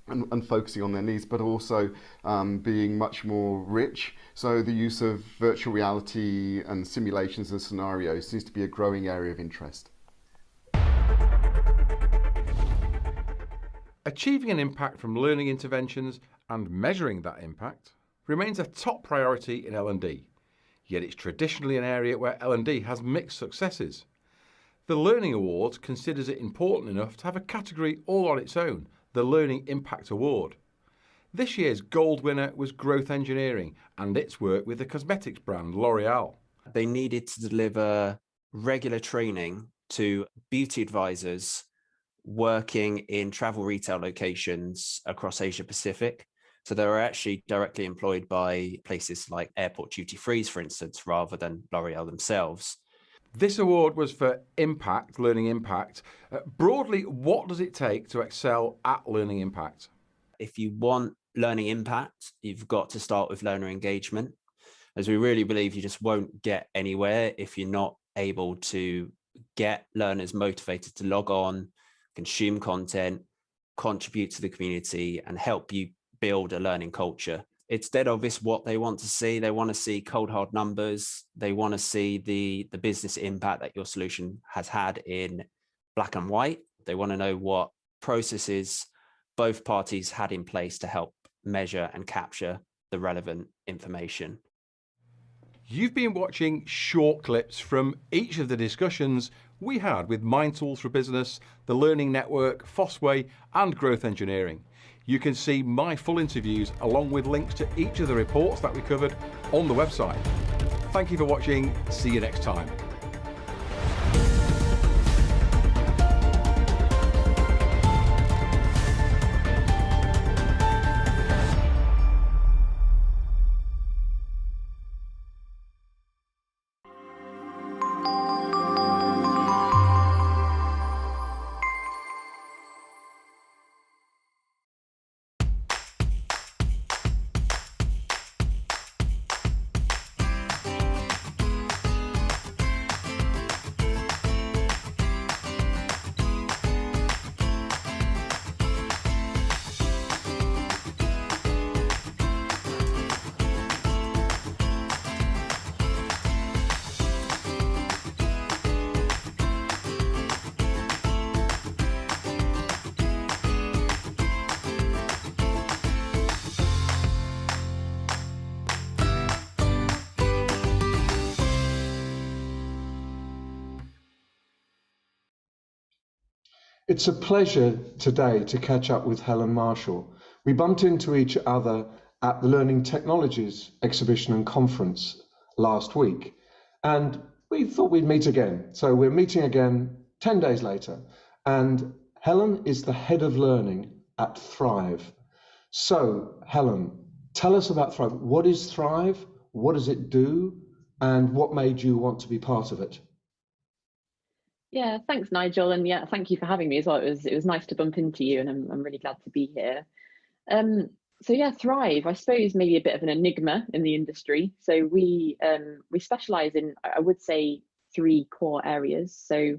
and focusing on their needs, but also being much more rich. So the use of virtual reality and simulations and scenarios seems to be a growing area of interest. Achieving an impact from learning interventions and measuring that impact remains a top priority in L&D, yet it's traditionally an area where L&D has mixed successes. The Learning Awards considers it important enough to have a category all on its own, the Learning Impact Award. This year's gold winner was Growth Engineering and its work with the cosmetics brand L'Oreal. They needed to deliver regular training to beauty advisors working in travel retail locations across Asia Pacific. So they were actually directly employed by places like airport duty frees, for instance, rather than L'Oreal themselves. This award was for impact, learning impact. Broadly, what does it take to excel at learning impact? If you want learning impact, you've got to start with learner engagement, as we really believe you just won't get anywhere if you're not able to get learners motivated to log on, consume content, contribute to the community, and help you build a learning culture. It's dead obvious what they want to see. They want to see cold hard numbers. They want to see the business impact that your solution has had in black and white. They want to know what processes both parties had in place to help measure and capture the relevant information. You've been watching short clips from each of the discussions we had with Mind Tools for Business, the Learning Network, Fosway and Growth Engineering. You can see my full interviews along with links to each of the reports that we covered on the website. Thank you for watching. See you next time. It's a pleasure today to catch up with Helen Marshall. We bumped into each other at the Learning Technologies exhibition and conference last week, and we thought we'd meet again. So we're meeting again 10 days later, and Helen is the head of learning at Thrive. So Helen, tell us about Thrive. What is Thrive? What does it do? And what made you want to be part of it? Yeah, thanks, Nigel, and yeah, thank you for having me as well. It was nice to bump into you, and I'm really glad to be here. So yeah, Thrive, I suppose maybe a bit of an enigma in the industry. So we specialise in, I would say, 3 core areas. So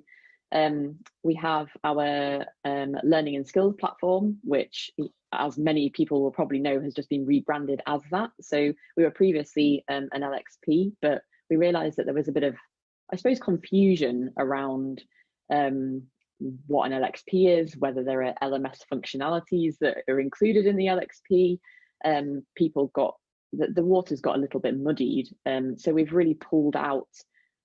we have our learning and skills platform, which, as many people will probably know, has just been rebranded as that. So we were previously an LXP, but we realised that there was a bit of, I suppose, confusion around what an LXP is, whether there are LMS functionalities that are included in the LXP. People got, the waters got a little bit muddied. So we've really pulled out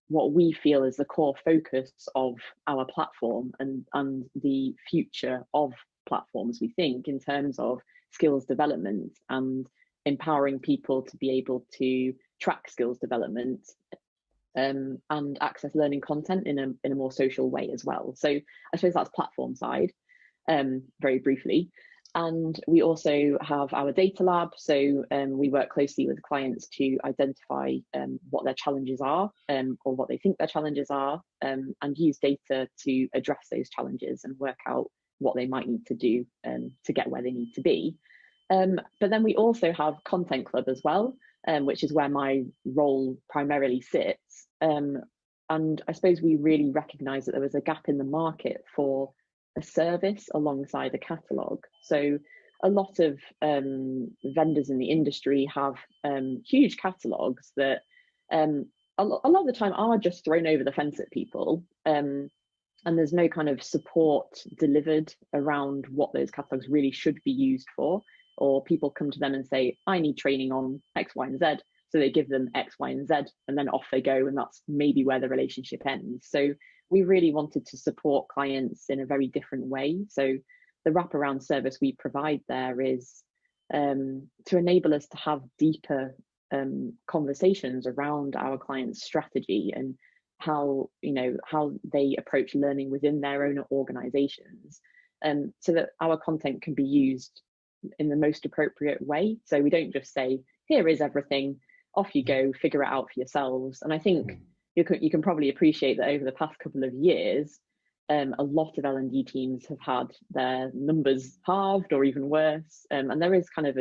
what we feel is the core focus of our platform and the future of platforms, we think, in terms of skills development and empowering people to be able to track skills development and access learning content in a more social way as well. So I suppose that's platform side, very briefly. And we also have our data lab. So we work closely with clients to identify what their challenges are, or what they think their challenges are, and use data to address those challenges and work out what they might need to do to get where they need to be. But then we also have Content Club as well, which is where my role primarily sits. And I suppose we really recognised that there was a gap in the market for a service alongside a catalogue. So a lot of vendors in the industry have huge catalogues that a lot of the time are just thrown over the fence at people. And there's no kind of support delivered around what those catalogues really should be used for. Or people come to them and say, I need training on X, Y, and Z. So they give them X, Y, and Z, and then off they go. And that's maybe where the relationship ends. So we really wanted to support clients in a very different way. So the wraparound service we provide there is to enable us to have deeper conversations around our clients' strategy and how they approach learning within their own organizations, so that our content can be used in the most appropriate way. So we don't just say, here is everything, off you go, figure it out for yourselves. And I think you can probably appreciate that over the past couple of years, a lot of L&D teams have had their numbers halved or even worse. And there is kind of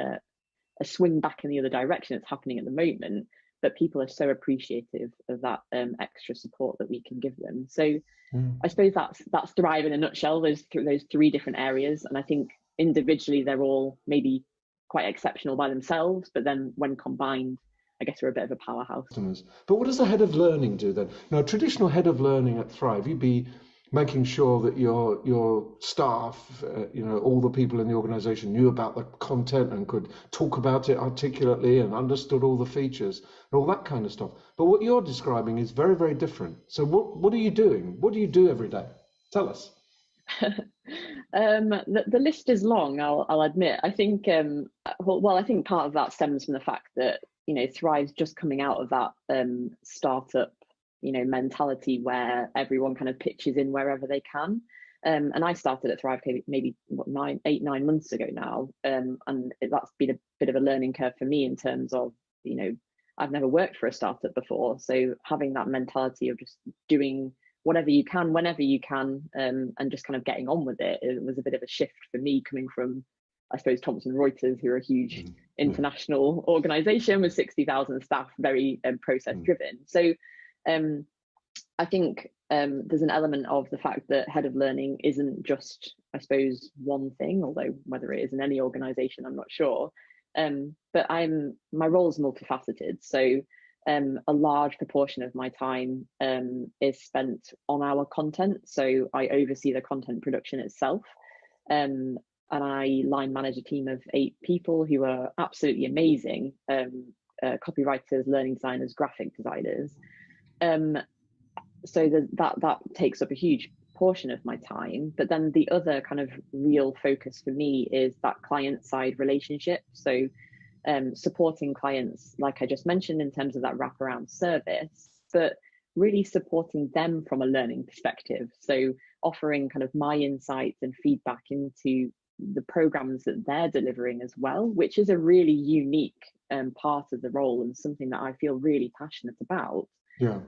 a swing back in the other direction that's happening at the moment. but people are so appreciative of that extra support that we can give them. So I suppose that's Thrive in a nutshell, those three different areas. And I think individually they're all maybe quite exceptional by themselves, but then when combined, I guess we're a bit of a powerhouse. But what does the head of learning do then? Now, a traditional head of learning at Thrive, you'd be making sure that your staff, all the people in the organisation knew about the content and could talk about it articulately and understood all the features and all that kind of stuff. But what you're describing is very, very different. So what are you doing? What do you do every day? Tell us. The list is long, I'll admit. I think, I think part of that stems from the fact that, Thrive's just coming out of that startup, mentality where everyone kind of pitches in wherever they can. And I started at Thrive maybe 9 months ago now. And that's been a bit of a learning curve for me in terms of, I've never worked for a startup before. So having that mentality of just doing whatever you can, whenever you can, and just kind of getting on with it, it was a bit of a shift for me coming from, I suppose, Thomson Reuters, who are a huge international organization with 60,000 staff, very process driven. So I think there's an element of the fact that head of learning isn't just, I suppose, one thing, although whether it is in any organization, I'm not sure. But my role is multifaceted. So a large proportion of my time is spent on our content. So I oversee the content production itself. And I line manage a team of 8 people who are absolutely amazing, copywriters, learning designers, graphic designers. So that takes up a huge portion of my time. But then the other kind of real focus for me is that client side relationship. So supporting clients, like I just mentioned, in terms of that wraparound service, but really supporting them from a learning perspective. So offering kind of my insights and feedback into the programs that they're delivering as well, which is a really unique part of the role and something that I feel really passionate about. Yeah.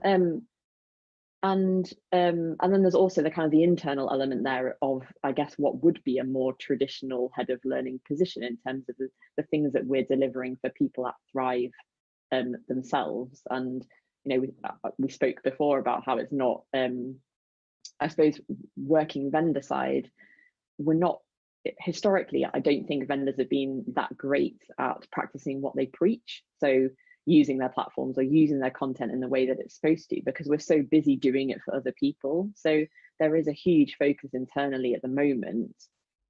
And then there's also the kind of the internal element there of, I guess, what would be a more traditional head of learning position in terms of the things that we're delivering for people at Thrive themselves. And we spoke before about how it's not, I suppose, working vendor side. We're not historically. I don't think vendors have been that great at practicing what they preach. So using their platforms or using their content in the way that it's supposed to, because we're so busy doing it for other people. So there is a huge focus internally at the moment,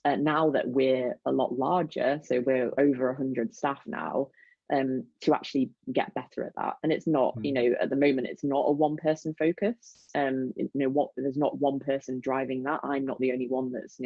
now that we're a lot larger, so we're over 100 staff now, to actually get better at that. And it's not, at the moment, it's not a one person focus. There's not one person driving that. I'm not the only one that's,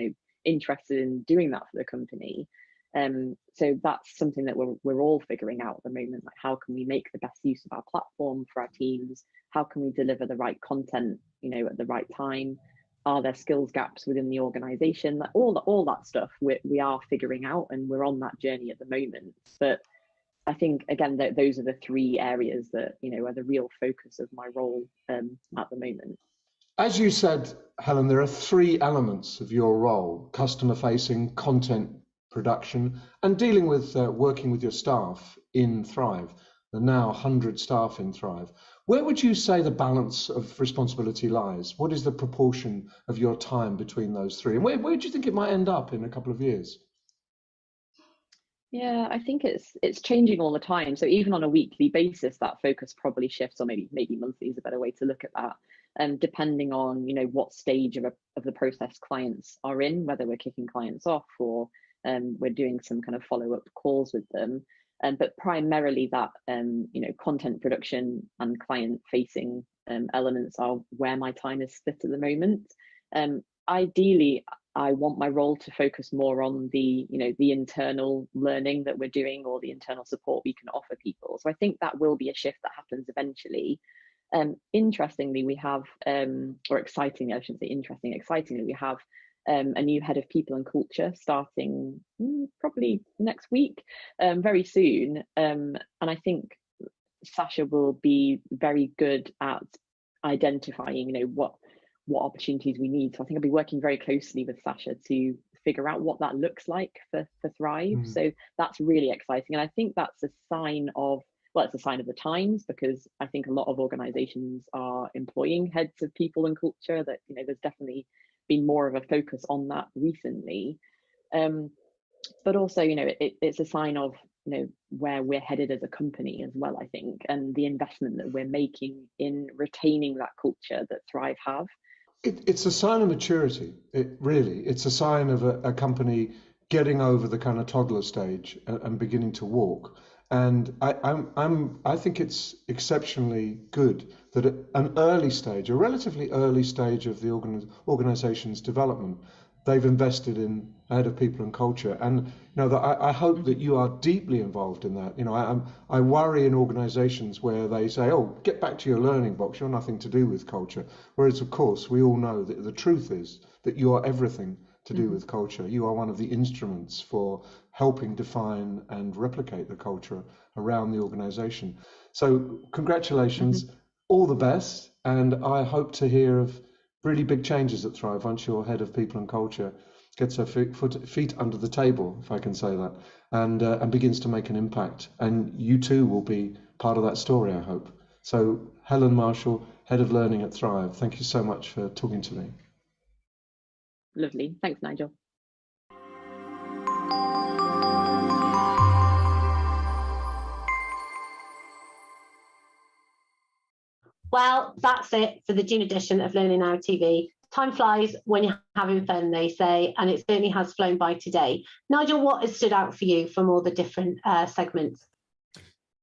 interested in doing that for the company. So that's something that we're all figuring out at the moment. Like, how can we make the best use of our platform for our teams? How can we deliver the right content, at the right time? Are there skills gaps within the organization? Like all that stuff we are figuring out, and we're on that journey at the moment. But I think, again, that those are the 3 areas that, are the real focus of my role at the moment. As you said, Helen, there are 3 elements of your role: customer facing, content production, and dealing with working with your staff in Thrive. There are now 100 staff in Thrive. Where would you say the balance of responsibility lies? What is the proportion of your time between those 3? And where do you think it might end up in a couple of years? Yeah, I think it's changing all the time. So even on a weekly basis, that focus probably shifts, or maybe monthly is a better way to look at that. Depending on what stage of the process clients are in, whether we're kicking clients off or we're doing some kind of follow-up calls with them. But primarily that content production and client-facing elements are where my time is split at the moment. Ideally, I want my role to focus more on the internal learning that we're doing, or the internal support we can offer people. So I think that will be a shift that happens eventually. Interestingly, we have, or excitingly, I shouldn't say interesting, excitingly, we have a new head of people and culture starting probably next week, very soon. And I think Sasha will be very good at identifying, what opportunities we need. So I think I'll be working very closely with Sasha to figure out what that looks like for Thrive. So that's really exciting. And I think that's a sign of well, it's a sign of the times, because I think a lot of organizations are employing heads of people and culture. That, you know, there's definitely been more of a focus on that recently. But also, you know, it's a sign of, you know, where we're headed as a company as well, I think, and the investment that we're making in retaining that culture that Thrive have. It's a sign of maturity. It's a sign of a company getting over the kind of toddler stage and beginning to walk. And I think it's exceptionally good that at an early stage, a relatively early stage of the organization's development, they've invested in a head of people and culture. And you know, that I hope that you are deeply involved in that. You know, I worry in organizations where they say, oh, get back to your learning box, you're nothing to do with culture. Whereas, of course, we all know that the truth is that you are everything to do with culture. You are one of the instruments for helping define and replicate the culture around the organization. So congratulations, all the best. And I hope to hear of really big changes at Thrive once your head of people and culture gets her feet under the table, if I can say that, and begins to make an impact. And you too will be part of that story, I hope. So Helen Marshall, Head of Learning at Thrive, thank you so much for talking to me. Lovely. Thanks, Nigel. Well, that's it for the June edition of Learning Now TV. Time flies when you're having fun, they say, and it certainly has flown by today. Nigel, what has stood out for you from all the different segments?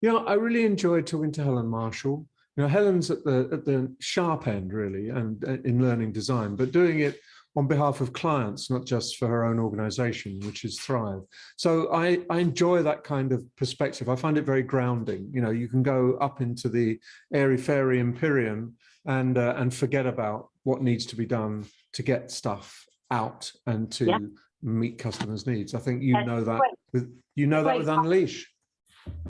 Yeah, I really enjoyed talking to Helen Marshall. You know, Helen's at the sharp end, really, and in learning design, but doing it on behalf of clients, not just for her own organization, which is Thrive. So I enjoy that kind of perspective. I find it very grounding. You know, you can go up into the airy-fairy empyrean and forget about what needs to be done to get stuff out and to meet customers' needs. I think you know that with Unleash.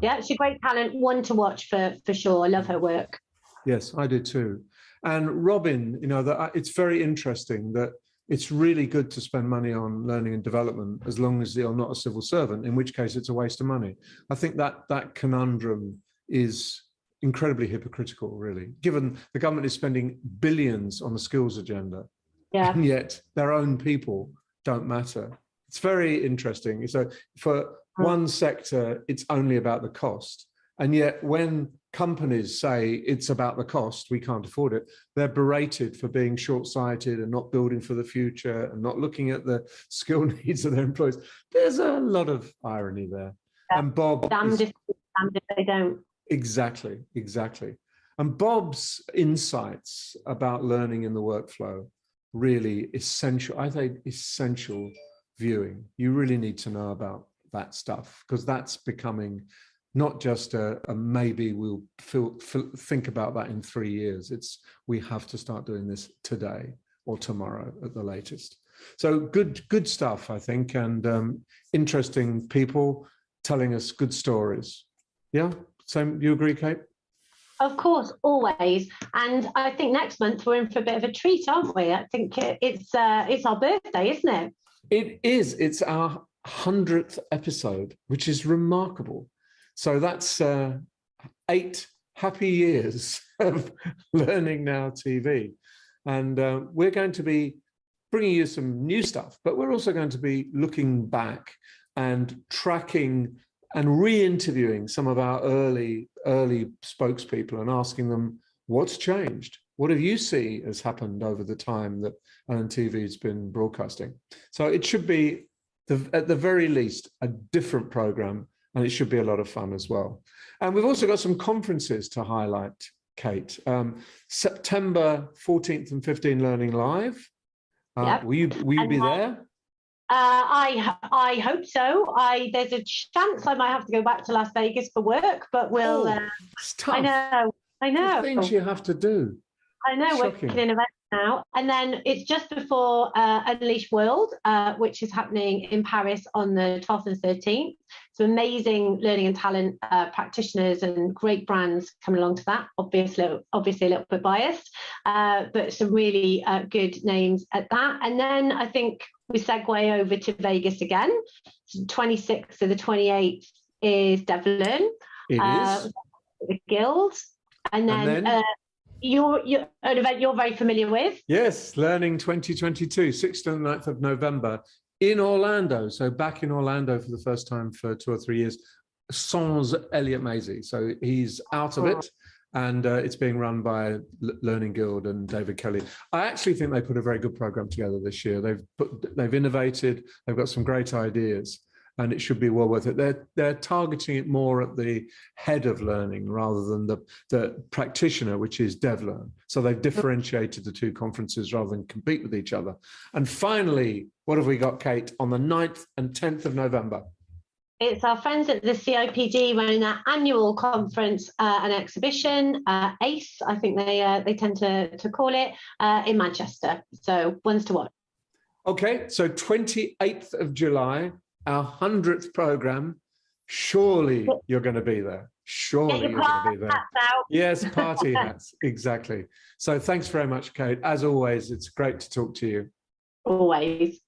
Yeah, she's a great talent, one to watch for sure. I love her work. Yes, I do too. And Robin, you know, that it's very interesting that it's really good to spend money on learning and development as long as you're not a civil servant, in which case it's a waste of money. I think that conundrum is incredibly hypocritical, really, given the government is spending billions on the skills agenda, and yet their own people don't matter. It's very interesting. So for one sector, it's only about the cost. And yet when companies say it's about the cost, we can't afford it, they're berated for being short-sighted and not building for the future and not looking at the skill needs of their employees. There's a lot of irony there. Yeah. And Bob... Damned if they don't. Exactly. And Bob's insights about learning in the workflow, really essential, I think essential viewing. You really need to know about that stuff, because that's becoming not just a maybe we'll think about that in 3 years. It's we have to start doing this today or tomorrow at the latest. So good stuff, I think, and interesting people telling us good stories. Yeah, same. You agree, Kate? Of course, always. And I think next month we're in for a bit of a treat, aren't we? I think it's our birthday, isn't it? It is. It's our 100th episode, which is remarkable. So that's 8 happy years of Learning Now TV. And we're going to be bringing you some new stuff, but we're also going to be looking back and tracking and re-interviewing some of our early spokespeople and asking them, what's changed? What have you seen has happened over the time that LNTV has been broadcasting? So it should be, at the very least, a different program, and it should be a lot of fun as well. And we've also got some conferences to highlight, Kate. September 14th and 15th, Learning Live. Yep. Will you be there? I hope so. There's a chance I might have to go back to Las Vegas for work, but we'll. It's tough. I know. The things you have to do. I know. Shocking. Working in events now, and then it's just before Unleash World, which is happening in Paris on the 12th and 13th. Some amazing learning and talent practitioners and great brands coming along to that. Obviously a little bit biased, but some really good names at that. And then I think we segue over to Vegas again. So the 26th to the 28th is Devlin. It is. the Guild, and then an event you're very familiar with. Yes, Learning 2022, 6th and 9th of November in Orlando. So back in Orlando for the first time for 2 or 3 years, sans Elliot Maisie. So he's out of it, and it's being run by Learning Guild and David Kelly. I actually think they put a very good program together this year. They've innovated, they've got some great ideas, and it should be well worth it. They're targeting it more at the head of learning rather than the practitioner, which is DevLearn. So they've differentiated the two conferences rather than compete with each other. And finally, what have we got, Kate, on the 9th and 10th of November? It's our friends at the CIPD running their annual conference and exhibition, ACE, I think they tend to call it, in Manchester. So ones to watch. Okay, so 28th of July, our 100th program. Surely you're going to be there. Surely you're going to be there. Yes, party hats, exactly. So thanks very much, Kate. As always, it's great to talk to you. Always.